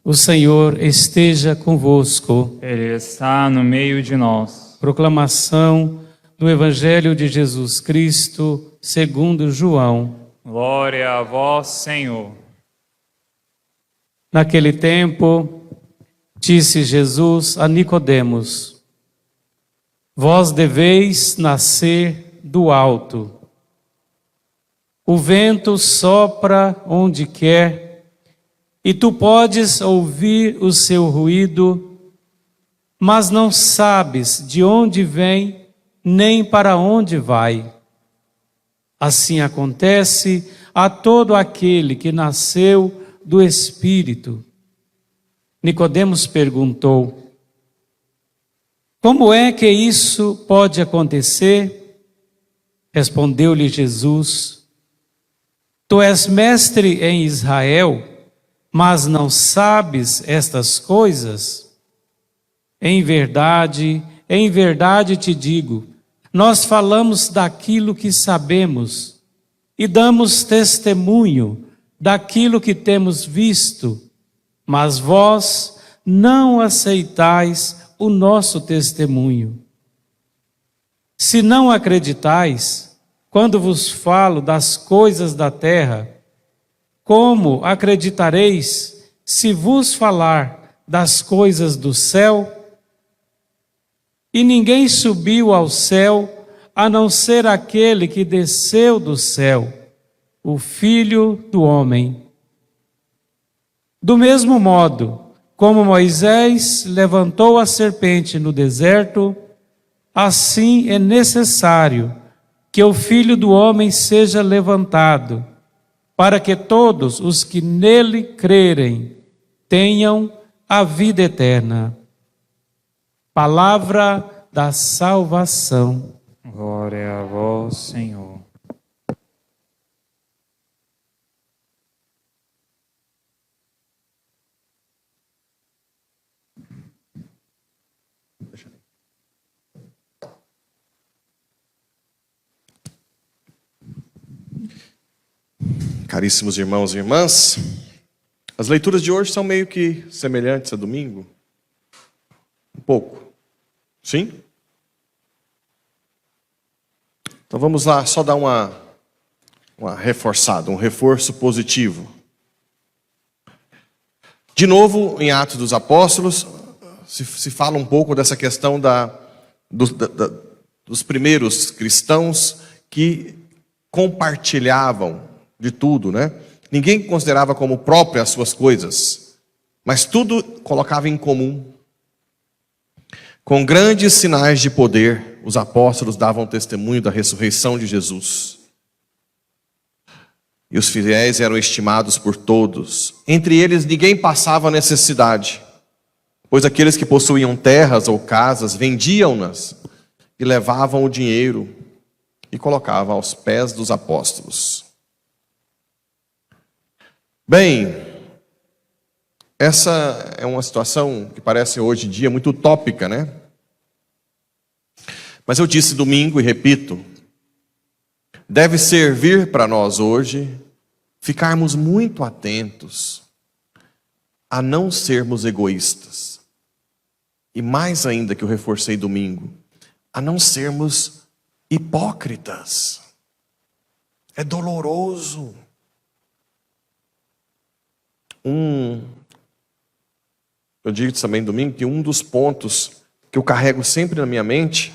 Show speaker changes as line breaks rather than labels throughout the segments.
O Senhor esteja convosco.
Ele está no meio de nós.
Proclamação do Evangelho de Jesus Cristo, segundo João.
Glória a vós, Senhor.
Naquele tempo, disse Jesus a Nicodemos: Vós deveis nascer do alto. O vento sopra onde quer, e tu podes ouvir o seu ruído, mas não sabes de onde vem, nem para onde vai. Assim acontece a todo aquele que nasceu do Espírito. Nicodemos perguntou: Como é que isso pode acontecer? Respondeu-lhe Jesus: Tu és mestre em Israel, mas não sabes estas coisas? Em verdade te digo, nós falamos daquilo que sabemos e damos testemunho daquilo que temos visto, mas vós não aceitais o nosso testemunho. Se não acreditais, quando vos falo das coisas da terra, como acreditareis se vos falar das coisas do céu? E ninguém subiu ao céu, a não ser aquele que desceu do céu, o Filho do Homem. Do mesmo modo, como Moisés levantou a serpente no deserto, assim é necessário que o Filho do Homem seja levantado, para que todos os que nele crerem tenham a vida eterna. Palavra da salvação.
Glória a vós, Senhor.
Caríssimos irmãos e irmãs, as leituras de hoje são meio que semelhantes a domingo. Um pouco. Sim? Então vamos lá, só dar uma reforçada, um reforço positivo. De novo, em Atos dos Apóstolos, se fala um pouco dessa questão dos primeiros cristãos que compartilhavam de tudo, né? Ninguém considerava como próprio as suas coisas, mas tudo colocava em comum. Com grandes sinais de poder, os apóstolos davam testemunho da ressurreição de Jesus. E os fiéis eram estimados por todos. Entre eles ninguém passava necessidade, pois aqueles que possuíam terras ou casas vendiam-nas e levavam o dinheiro e colocavam aos pés dos apóstolos. Bem, essa é uma situação que parece hoje em dia muito utópica, né? Mas eu disse domingo e repito, deve servir para nós hoje ficarmos muito atentos a não sermos egoístas. E mais ainda que eu reforcei domingo, a não sermos hipócritas. É doloroso. Eu digo também domingo que um dos pontos que eu carrego sempre na minha mente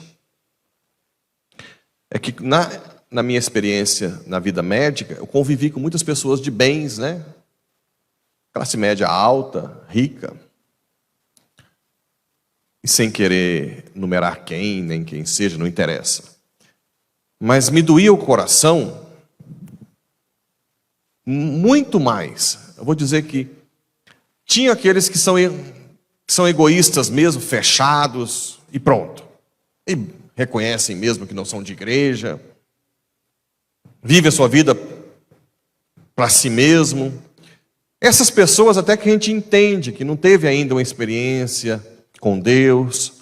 é que na minha experiência na vida médica, eu convivi com muitas pessoas de bens, né? Classe média alta, rica. E sem querer numerar quem, nem quem seja, não interessa. Mas me doía o coração muito mais. Eu vou dizer que tinha aqueles que são egoístas mesmo, fechados e pronto. E reconhecem mesmo que não são de igreja. Vive a sua vida para si mesmo. Essas pessoas até que a gente entende que não teve ainda uma experiência com Deus.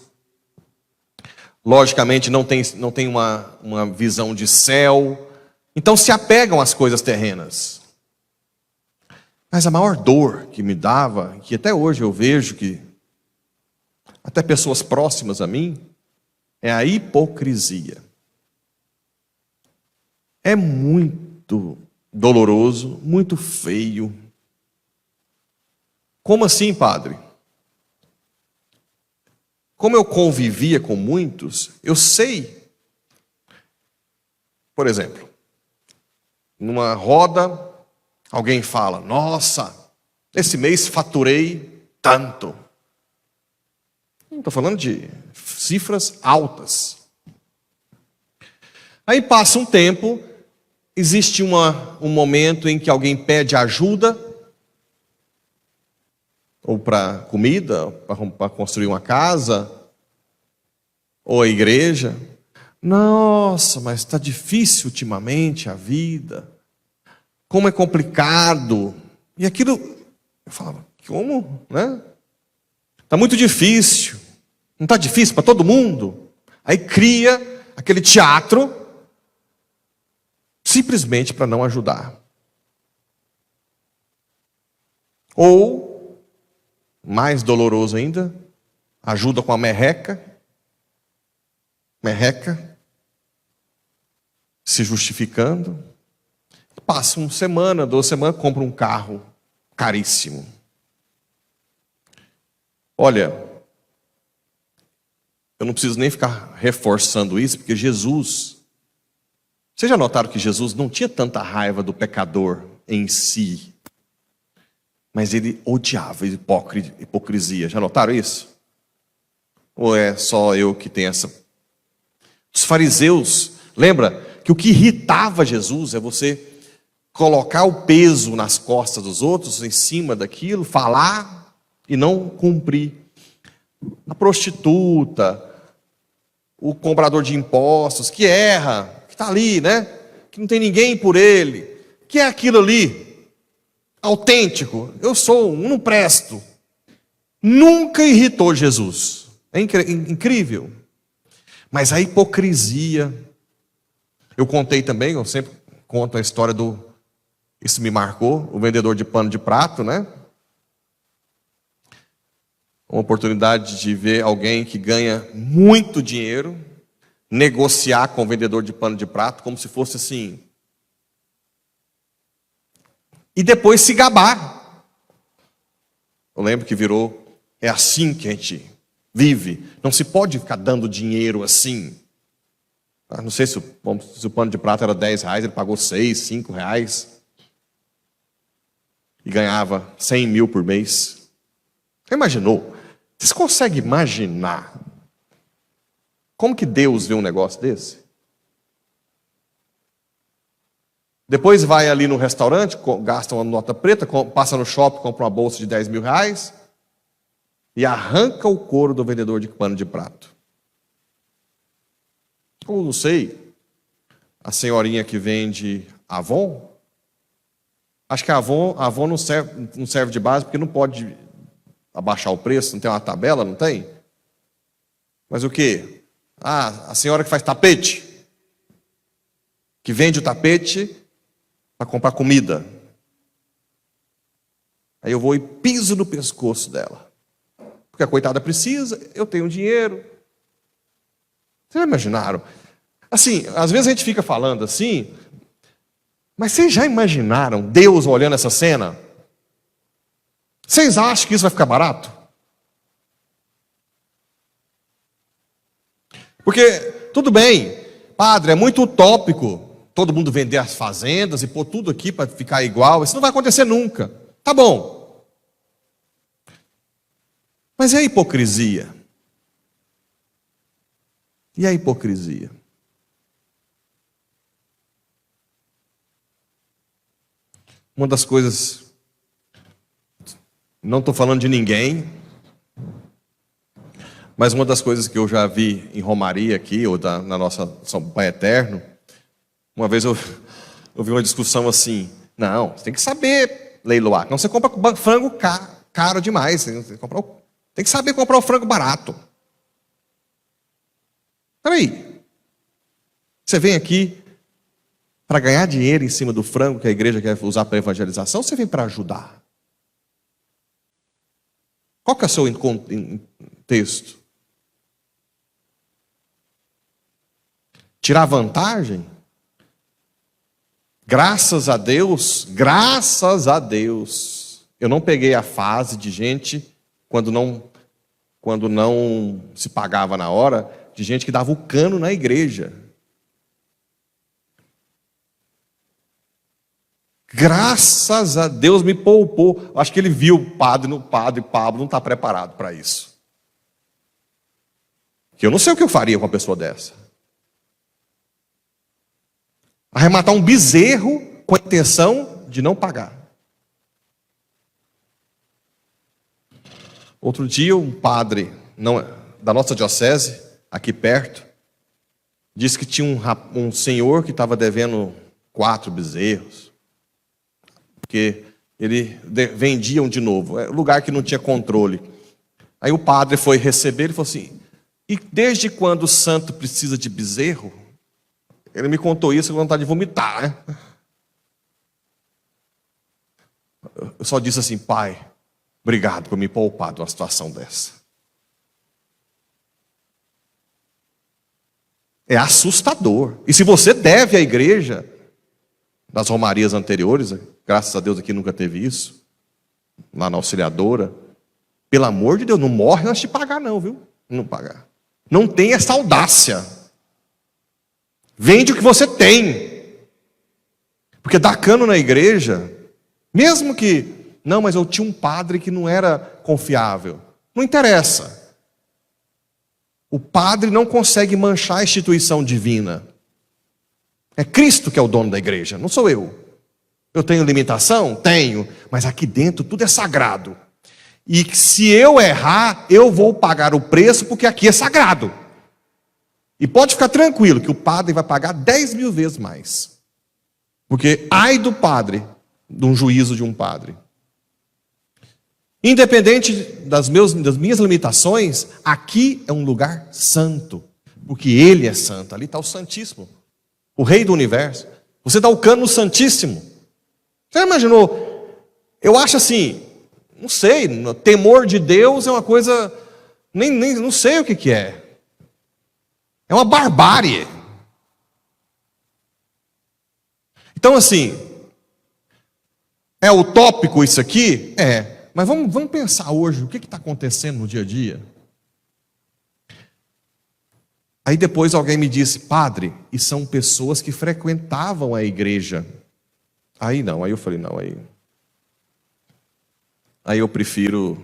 logicamente não tem uma visão de céu, então se apegam às coisas terrenas. Mas a maior dor que me dava, que até hoje eu vejo que até pessoas próximas a mim, é a hipocrisia. É muito doloroso, muito feio. Como assim, padre? Como eu convivia com muitos, eu sei. Por exemplo, numa roda, alguém fala: nossa, esse mês faturei tanto. Não estou falando de cifras altas. Aí passa um tempo, existe um momento em que alguém pede ajuda, ou para comida, para construir uma casa, ou a igreja. Nossa, mas está difícil ultimamente a vida. Como é complicado. E aquilo, eu falava, como, né? Está muito difícil. Não está difícil para todo mundo? Aí cria aquele teatro, simplesmente para não ajudar. Ou, mais doloroso ainda, ajuda com a merreca, se justificando. Passa uma semana, 2 semanas, compra um carro caríssimo. Olha, eu não preciso nem ficar reforçando isso, porque Jesus... Vocês já notaram que Jesus não tinha tanta raiva do pecador em si, mas ele odiava a hipocrisia. Já notaram isso? Ou é só eu que tenho essa... Os fariseus, lembra que o que irritava Jesus é você colocar o peso nas costas dos outros, em cima daquilo, falar e não cumprir. A prostituta, o cobrador de impostos, que erra, que está ali, né? Que não tem ninguém por ele, que é aquilo ali, autêntico. Eu sou um, não presto. Nunca irritou Jesus. É incrível. Mas a hipocrisia, eu contei também, eu sempre conto a história do, isso me marcou, o vendedor de pano de prato, né? Uma oportunidade de ver alguém que ganha muito dinheiro, negociar com o vendedor de pano de prato, como se fosse assim. E depois se gabar. Eu lembro que virou, é assim que a gente vive. Não se pode ficar dando dinheiro assim. Não sei se o pano de prato era R$10, ele pagou R$6, R$5. E ganhava 100 mil por mês. Você imaginou? Vocês conseguem imaginar como que Deus vê um negócio desse? Depois vai ali no restaurante, gasta uma nota preta, passa no shopping, compra uma bolsa de R$10.000 e arranca o couro do vendedor de pano de prato. Ou não sei, a senhorinha que vende Avon. Acho que a Avon não serve de base porque não pode abaixar o preço, não tem uma tabela, não tem? Mas o quê? A senhora que faz tapete, que vende o tapete para comprar comida. Aí eu vou e piso no pescoço dela. Porque a coitada precisa, eu tenho dinheiro. Vocês já imaginaram? Assim, às vezes a gente fica falando assim, mas vocês já imaginaram Deus olhando essa cena? Vocês acham que isso vai ficar barato? Porque, tudo bem, padre, é muito utópico todo mundo vender as fazendas e pôr tudo aqui para ficar igual. Isso não vai acontecer nunca. Tá bom. Mas e a hipocrisia? E a hipocrisia? Uma das coisas, não estou falando de ninguém, mas uma das coisas que eu já vi em Romaria aqui, ou na nossa São Pai Eterno, uma vez eu vi uma discussão assim, não, você tem que saber leiloar, não você compra frango caro demais, tem que saber comprar o frango barato. Espera aí. Você vem aqui para ganhar dinheiro em cima do frango que a igreja quer usar para evangelização, ou você vem para ajudar? Qual que é o seu texto? Tirar vantagem? Graças a Deus, eu não peguei a fase de gente, quando não se pagava na hora, de gente que dava o cano na igreja. Graças a Deus me poupou. Acho que ele viu o padre Pablo não está preparado para isso. Que eu não sei o que eu faria com uma pessoa dessa. Arrematar um bezerro com a intenção de não pagar. Outro dia, um padre da nossa diocese, aqui perto, disse que tinha um senhor que estava devendo 4 bezerros, porque ele vendiam de novo, lugar que não tinha controle. Aí o padre foi receber, ele falou assim: e desde quando o santo precisa de bezerro? Ele me contou isso, com vontade de vomitar, né? Eu só disse assim: pai, obrigado por me poupar de uma situação dessa. É assustador. E se você deve à igreja, nas romarias anteriores, graças a Deus aqui nunca teve isso, lá na Auxiliadora, pelo amor de Deus, não morre antes de pagar não, viu? Não pagar. Não tem essa audácia. Vende o que você tem. Porque dar cano na igreja, mesmo que, não, mas eu tinha um padre que não era confiável. Não interessa. O padre não consegue manchar a instituição divina. É Cristo que é o dono da igreja, não sou eu. Eu tenho limitação? Tenho. Mas aqui dentro tudo é sagrado. E se eu errar, eu vou pagar o preço, porque aqui é sagrado. E pode ficar tranquilo que o padre vai pagar 10.000 vezes mais. Porque ai do padre, de um juízo de um padre. Independente das minhas limitações, aqui é um lugar santo. Porque Ele é santo. Ali está o Santíssimo, o Rei do Universo. Você dá o cano no Santíssimo. Você imaginou? Eu acho assim, não sei, temor de Deus é uma coisa, nem não sei o que é. É uma barbárie. Então assim, é utópico isso aqui? É. Mas vamos pensar hoje, o que está acontecendo no dia a dia? Aí depois alguém me disse: padre, e são pessoas que frequentavam a igreja. Aí não, aí eu falei, não, aí eu prefiro.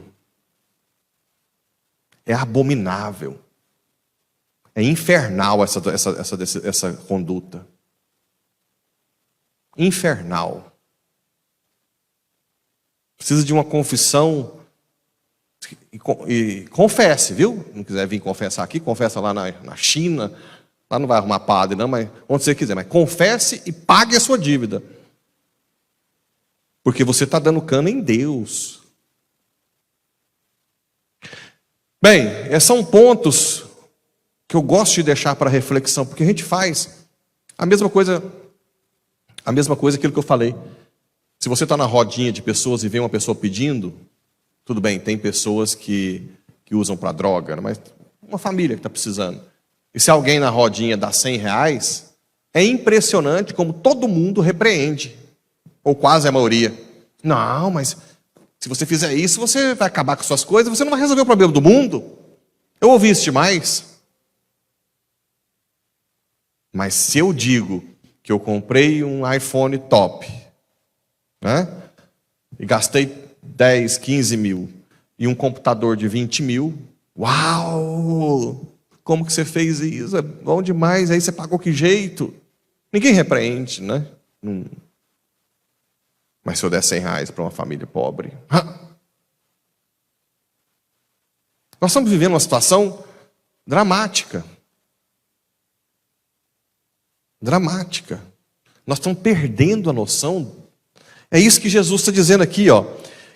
É abominável. É infernal essa conduta. Infernal. Precisa de uma confissão. E confesse, viu? Não quiser vir confessar aqui, confessa lá na China. Lá não vai arrumar padre, não, mas onde você quiser. Mas confesse e pague a sua dívida. Porque você está dando cano em Deus. Bem, são pontos que eu gosto de deixar para reflexão, porque a gente faz a mesma coisa aquilo que eu falei. Se você está na rodinha de pessoas e vê uma pessoa pedindo, tudo bem, tem pessoas que usam para droga, mas uma família que está precisando. E se alguém na rodinha dá R$100, é impressionante como todo mundo repreende, ou quase a maioria. Não, mas se você fizer isso, você vai acabar com suas coisas, você não vai resolver o problema do mundo. Eu ouvi isso demais. Mas se eu digo que eu comprei um iPhone top, né, e gastei 10, 15 mil, e um computador de 20 mil, uau! Como que você fez isso? É bom demais, aí você pagou que jeito? Ninguém repreende, né? Mas se eu der R$100 para uma família pobre... Nós estamos vivendo uma situação dramática. Dramática. Nós estamos perdendo a noção. É isso que Jesus está dizendo aqui, ó.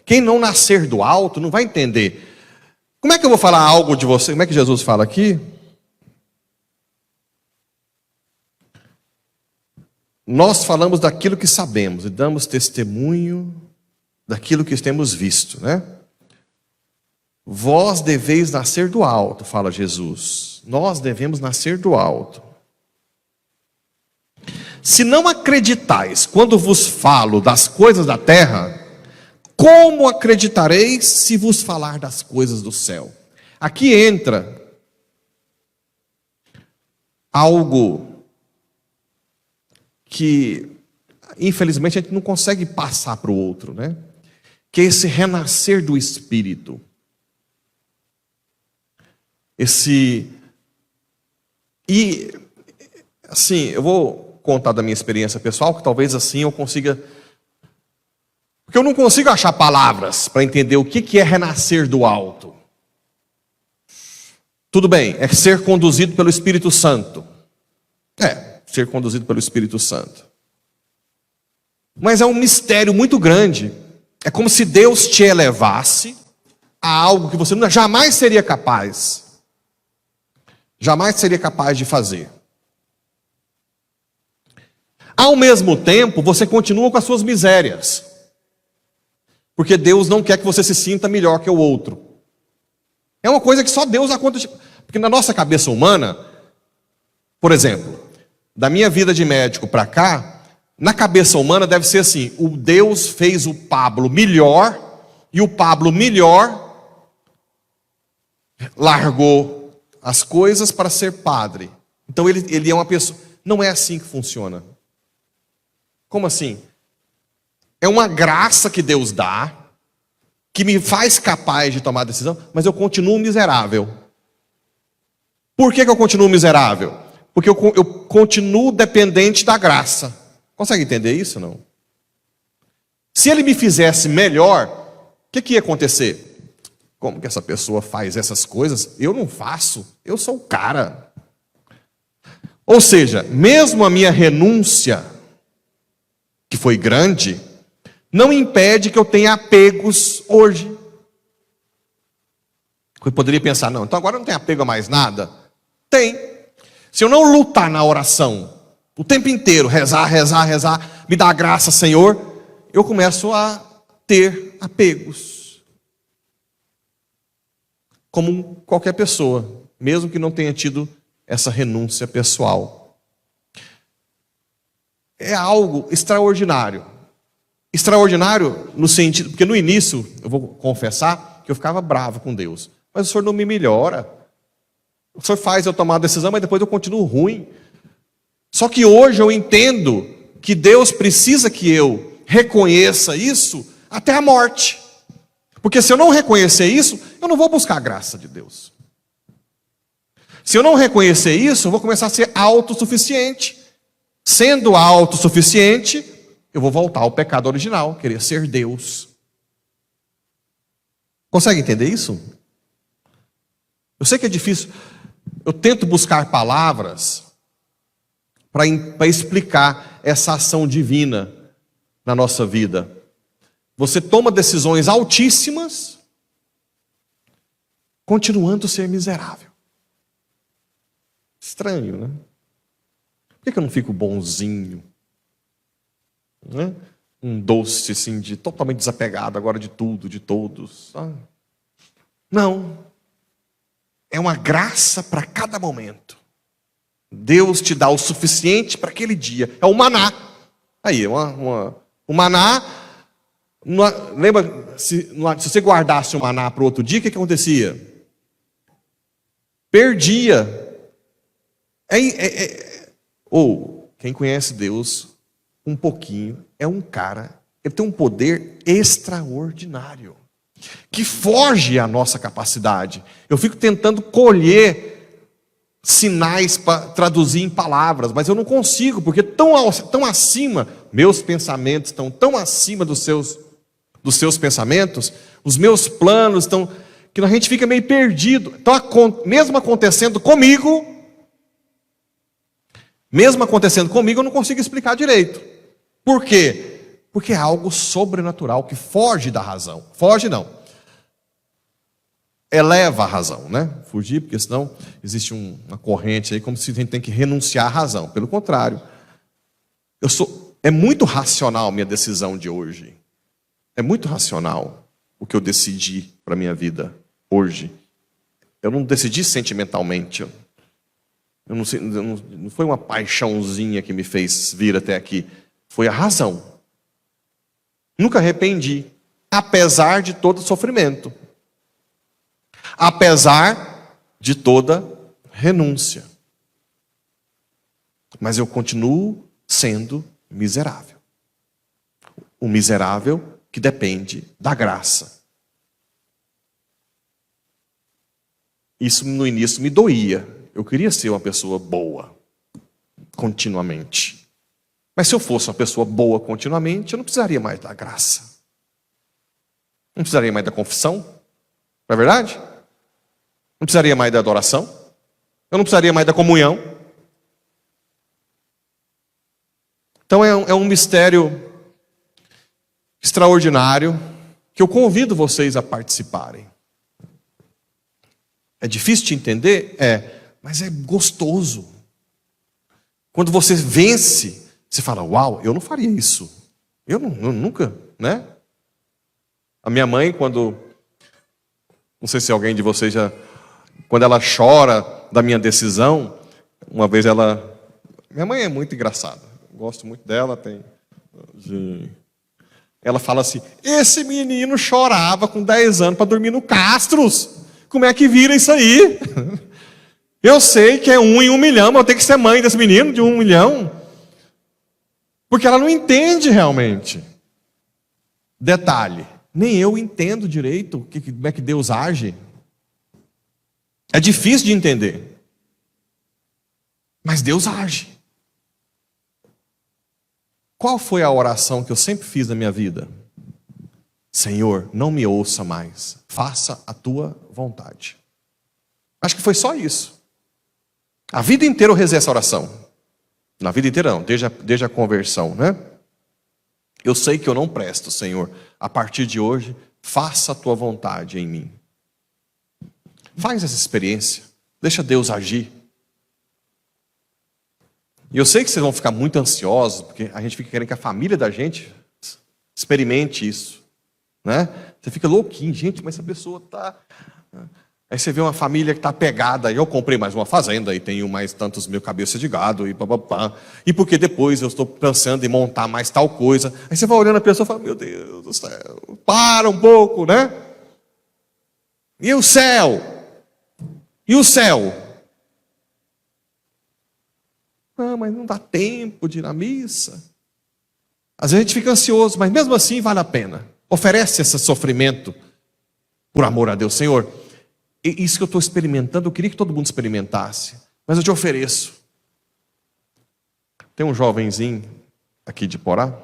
Quem não nascer do alto não vai entender. Como é que eu vou falar algo de você? Como é que Jesus fala aqui? nós falamos daquilo que sabemos e damos testemunho daquilo que temos visto, né? Vós deveis nascer do alto, fala Jesus. Nós devemos nascer do alto. Se não acreditais quando vos falo das coisas da terra, como acreditareis se vos falar das coisas do céu? Aqui entra algo que, infelizmente, a gente não consegue passar para o outro, né? Que é esse renascer do Espírito. E, assim, eu vou contar da minha experiência pessoal, que talvez assim eu consiga... Porque eu não consigo achar palavras para entender o que é renascer do alto. Tudo bem, é ser conduzido pelo Espírito Santo. Ser conduzido pelo Espírito Santo. Mas é um mistério muito grande. É como se Deus te elevasse a algo que você jamais seria capaz. Jamais seria capaz de fazer. Ao mesmo tempo, você continua com as suas misérias. Porque Deus não quer que você se sinta melhor que o outro. É uma coisa que só Deus acontece. Porque na nossa cabeça humana, por exemplo, da minha vida de médico para cá, na cabeça humana deve ser assim: o Deus fez o Pablo melhor, e o Pablo melhor largou as coisas para ser padre. Então ele é uma pessoa... Não é assim que funciona. Como assim? É uma graça que Deus dá, que me faz capaz de tomar decisão, mas eu continuo miserável. Por que eu continuo miserável? Porque eu continuo dependente da graça. Consegue entender isso, não? Se ele me fizesse melhor, o que ia acontecer? Como que essa pessoa faz essas coisas? Eu não faço, eu sou o cara. Ou seja, mesmo a minha renúncia, que foi grande, não impede que eu tenha apegos hoje. Eu poderia pensar, não, então agora eu não tenho apego a mais nada? Tem. Se eu não lutar na oração o tempo inteiro, rezar, me dá graça, Senhor, eu começo a ter apegos. Como qualquer pessoa, mesmo que não tenha tido essa renúncia pessoal. É algo extraordinário. Extraordinário no sentido, porque no início, eu vou confessar, que eu ficava bravo com Deus. Mas o Senhor não me melhora. O Senhor faz eu tomar a decisão, mas depois eu continuo ruim. Só que hoje eu entendo que Deus precisa que eu reconheça isso até a morte. Porque se eu não reconhecer isso, eu não vou buscar a graça de Deus. Se eu não reconhecer isso, eu vou começar a ser autossuficiente. Sendo autossuficiente, eu vou voltar ao pecado original, querer ser Deus. Consegue entender isso? Eu sei que é difícil. Eu tento buscar palavras para explicar essa ação divina na nossa vida. Você toma decisões altíssimas, continuando a ser miserável. Estranho, né? Por que eu não fico bonzinho? Né? Um doce assim, totalmente desapegado agora de tudo, de todos. Não. É uma graça para cada momento. Deus te dá o suficiente para aquele dia. É o maná. Aí, o maná. Lembra, se você guardasse o maná para o outro dia, o que acontecia? Perdia. Ou, quem conhece Deus um pouquinho, é um cara, ele tem um poder extraordinário, que foge à nossa capacidade. Eu fico tentando colher sinais para traduzir em palavras, mas eu não consigo, porque tão acima, meus pensamentos estão tão acima dos seus pensamentos, os meus planos estão, que a gente fica meio perdido. Então, mesmo acontecendo comigo, eu não consigo explicar direito. Por quê? Porque é algo sobrenatural que foge da razão. Foge não. Eleva a razão, né? Fugir, porque senão existe uma corrente aí como se a gente tem que renunciar à razão. Pelo contrário. É muito racional a minha decisão de hoje. É muito racional o que eu decidi para a minha vida hoje. Eu não decidi sentimentalmente. Não foi uma paixãozinha que me fez vir até aqui. Foi a razão. Nunca arrependi, apesar de todo sofrimento. Apesar de toda renúncia. Mas eu continuo sendo miserável. O miserável que depende da graça. Isso no início me doía. Eu queria ser uma pessoa boa, continuamente. Mas se eu fosse uma pessoa boa continuamente, eu não precisaria mais da graça. Não precisaria mais da confissão. Não é verdade? Não precisaria mais da adoração. Eu não precisaria mais da comunhão. Então é um mistério extraordinário que eu convido vocês a participarem. É difícil de entender? Mas é gostoso. Quando você vence, você fala, uau, eu não faria isso. Eu nunca, né? A minha mãe, não sei se alguém de vocês quando ela chora da minha decisão, uma vez minha mãe é muito engraçada. Gosto muito dela, ela fala assim, esse menino chorava com 10 anos para dormir no Castros. Como é que vira isso aí? Eu sei que é 1 em 1 milhão, mas eu tenho que ser mãe desse menino de 1 milhão. Porque ela não entende realmente. Detalhe, nem eu entendo direito como é que Deus age. É difícil de entender. Mas Deus age. Qual foi a oração que eu sempre fiz na minha vida? Senhor, não me ouça mais. Faça a tua vontade. Acho que foi só isso. A vida inteira eu rezei essa oração. Na vida inteira não, desde a conversão, né? Eu sei que eu não presto, Senhor. A partir de hoje, faça a tua vontade em mim. Faz essa experiência. Deixa Deus agir. E eu sei que vocês vão ficar muito ansiosos, porque a gente fica querendo que a família da gente experimente isso, né? Você fica louquinho, gente, mas essa pessoa está... Aí você vê uma família que está pegada, eu comprei mais uma fazenda e tenho mais tantos mil cabeças de gado e papapá. E porque depois eu estou pensando em montar mais tal coisa. Aí você vai olhando a pessoa e fala, meu Deus do céu, para um pouco, né? E o céu? E o céu? Ah, mas não dá tempo de ir na missa. Às vezes a gente fica ansioso, mas mesmo assim vale a pena. Oferece esse sofrimento por amor a Deus. Senhor, isso que eu estou experimentando, eu queria que todo mundo experimentasse, mas eu te ofereço. Tem um jovenzinho aqui de Porá,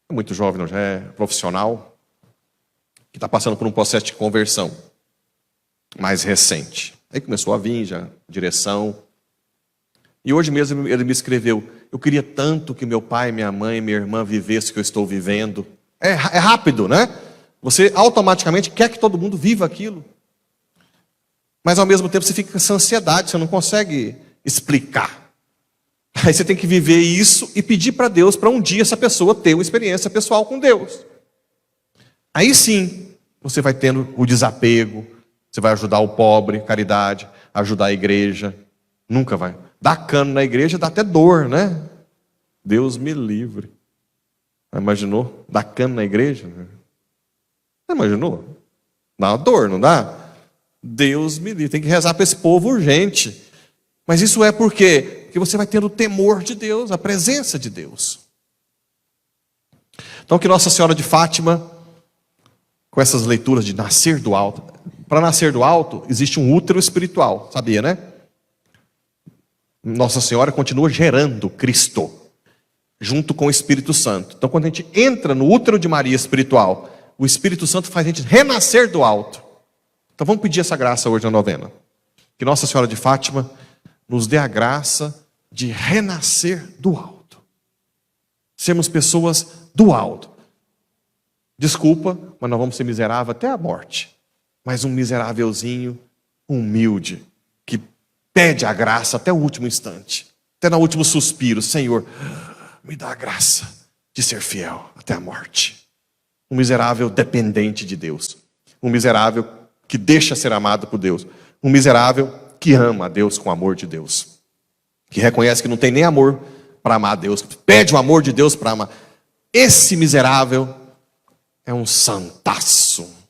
é muito jovem, não, já é profissional, que está passando por um processo de conversão mais recente. Aí começou a vir já, direção. E hoje mesmo ele me escreveu, eu queria tanto que meu pai, minha mãe, minha irmã vivesse o que eu estou vivendo. É rápido, né? Você automaticamente quer que todo mundo viva aquilo. Mas ao mesmo tempo você fica com essa ansiedade, você não consegue explicar. Aí você tem que viver isso e pedir para Deus para um dia essa pessoa ter uma experiência pessoal com Deus. Aí sim, você vai tendo o desapego, você vai ajudar o pobre, caridade, ajudar a igreja. Nunca vai. Dar cano na igreja dá até dor, né? Deus me livre. Imaginou? Dar cano na igreja? Você imaginou? Dá uma dor, não dá? Deus me livre. Tem que rezar para esse povo urgente. Mas isso é por quê? Porque você vai tendo o temor de Deus, a presença de Deus. Então que Nossa Senhora de Fátima, com essas leituras de nascer do alto. Para nascer do alto, existe um útero espiritual. Sabia, né? Nossa Senhora continua gerando Cristo, junto com o Espírito Santo. Então quando a gente entra no útero de Maria espiritual, o Espírito Santo faz a gente renascer do alto. Então vamos pedir essa graça hoje na novena. Que Nossa Senhora de Fátima nos dê a graça de renascer do alto. Sermos pessoas do alto. Desculpa, mas nós vamos ser miseráveis até a morte. Mas um miserávelzinho humilde, que pede a graça até o último instante. até no último suspiro: Senhor, me dá a graça de ser fiel até a morte. Um miserável dependente de Deus. Um miserável que deixa ser amado por Deus. Um miserável que ama a Deus com o amor de Deus. Que reconhece que não tem nem amor para amar a Deus. Pede o amor de Deus para amar. Esse miserável é um santaço.